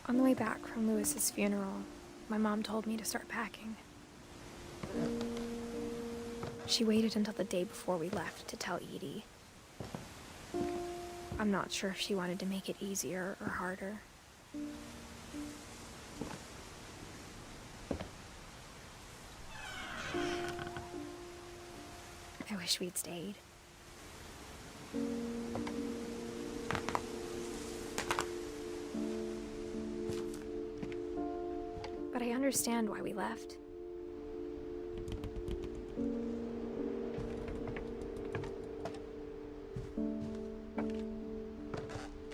On the way back from Lewis's funeral, my mom told me to start packing. She waited until the day before we left to tell Edie. I'm not sure if she wanted to make it easier or harder. I wish we'd stayed. But I understand why we left.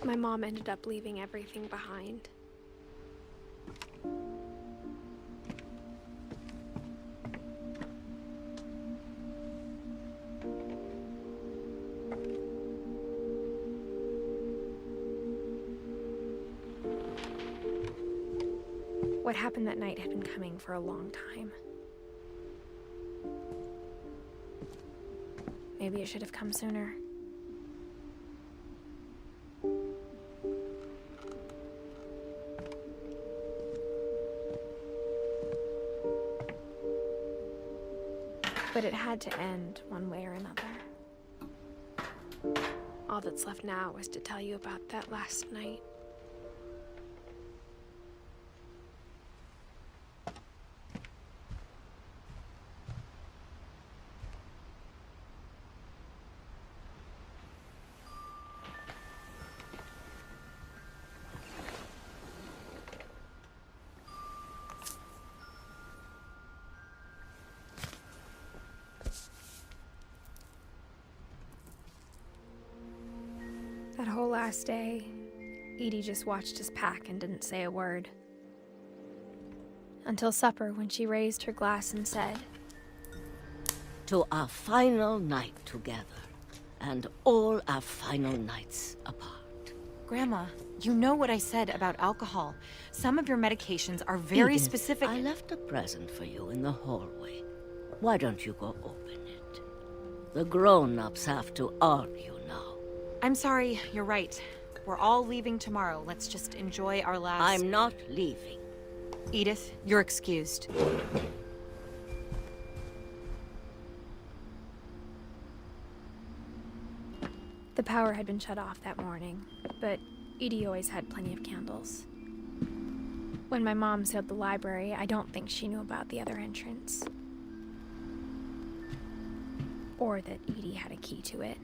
My mom ended up leaving everything behind. What happened that night had been coming for a long time. Maybe it should have come sooner. But it had to end one way or another. All that's left now is to tell you about that last night. That whole last day, Edie just watched us pack and didn't say a word. Until supper, when she raised her glass and said, "To our final night together, and all our final nights apart." Grandma, you know what I said about alcohol. Some of your medications are very Edith, specific. I left a present for you in the hallway. Why don't you go open it? The grown-ups have to argue now. I'm sorry, you're right. We're all leaving tomorrow. Let's just enjoy our last... I'm not leaving. Edith, you're excused. the power had been shut off that morning, but Edie always had plenty of candles. When my mom sealed the library, I don't think she knew about the other entrance. Or that Edie had a key to it.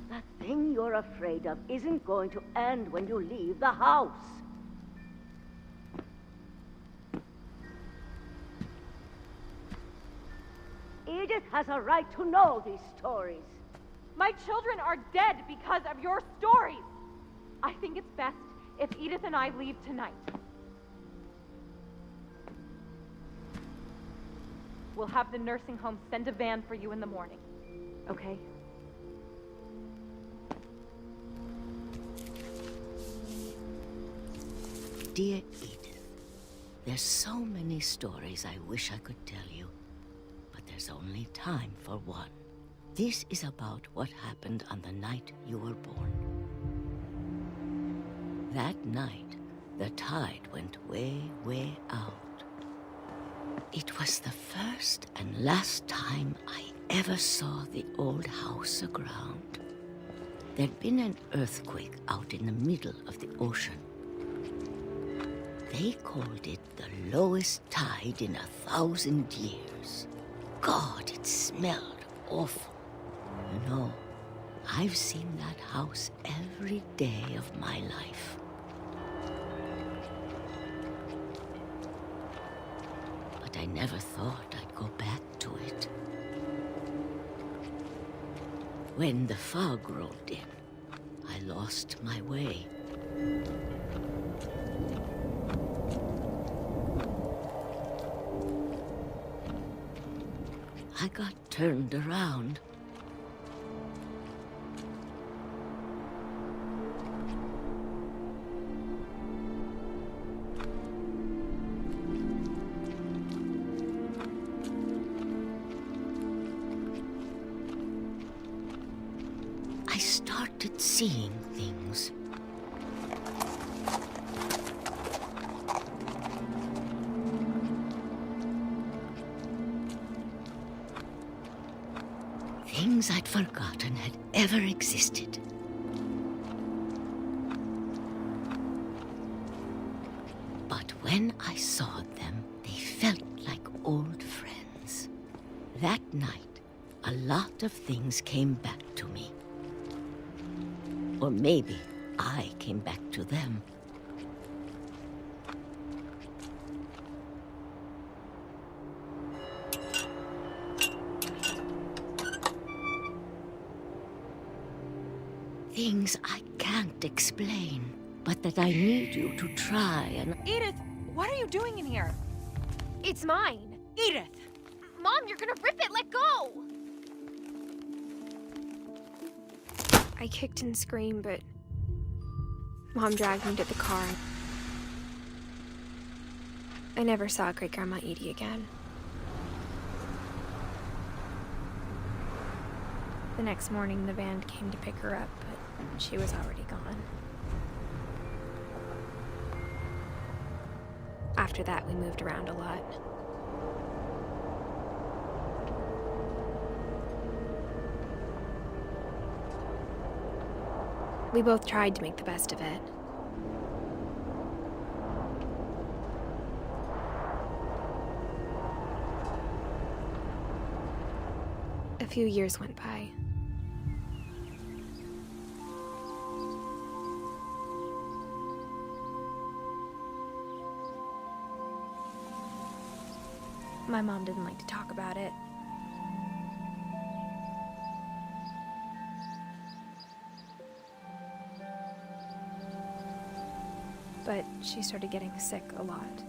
That thing you're afraid of isn't going to end when you leave the house. Edith has a right to know these stories. My children are dead because of your stories. I think it's best if Edith and I leave tonight. We'll have the nursing home send a van for you in the morning, okay? Dear Edith, there's so many stories I wish I could tell you, but there's only time for one. This is about what happened on the night you were born. That night, the tide went way, way out. It was the first and last time I ever saw the old house aground. There'd been an earthquake out in the middle of the ocean. They called it the lowest tide in 1,000 years. God, it smelled awful. You know, I've seen that house every day of my life. But I never thought I'd go back to it. When the fog rolled in, I lost my way. I got turned around. I started seeing things. Things I'd forgotten had ever existed. But when I saw them, they felt like old friends. That night, a lot of things came back to me. Or maybe I came back to them. Things I can't explain, but that I need you to try and... Edith, what are you doing in here? It's mine. Edith! Mom, you're gonna rip it! Let go! I kicked and screamed, but Mom dragged me to the car. I never saw Great-Grandma Edie again. The next morning, the van came to pick her up, but she was already gone. After that, we moved around a lot. We both tried to make the best of it. A few years went by. My mom didn't like to talk about it. But she started getting sick a lot.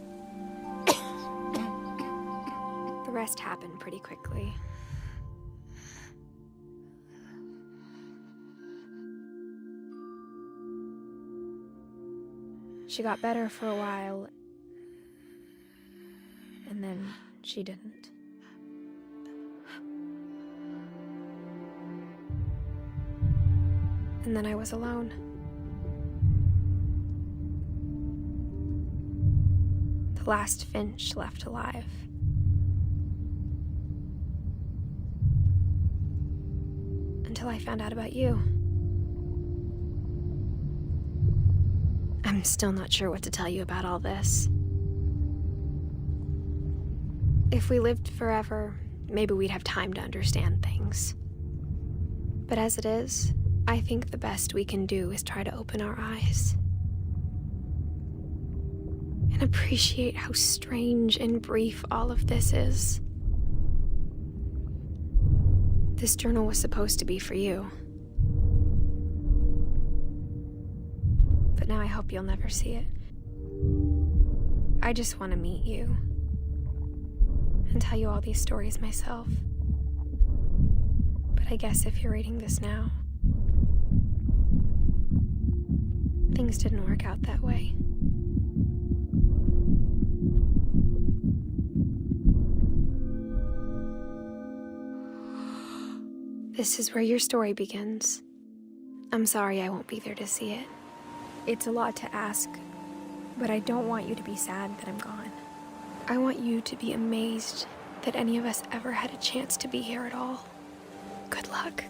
The rest happened pretty quickly. She got better for a while, and then she didn't. And then I was alone. The last Finch left alive. Until I found out about you. I'm still not sure what to tell you about all this. If we lived forever, maybe we'd have time to understand things. But as it is, I think the best we can do is try to open our eyes. And appreciate how strange and brief all of this is. This journal was supposed to be for you. But now I hope you'll never see it. I just want to meet you. And tell you all these stories myself. But I guess if you're reading this now, things didn't work out that way. This is where your story begins. I'm sorry I won't be there to see it. It's a lot to ask, but I don't want you to be sad that I'm gone. I want you to be amazed that any of us ever had a chance to be here at all. Good luck.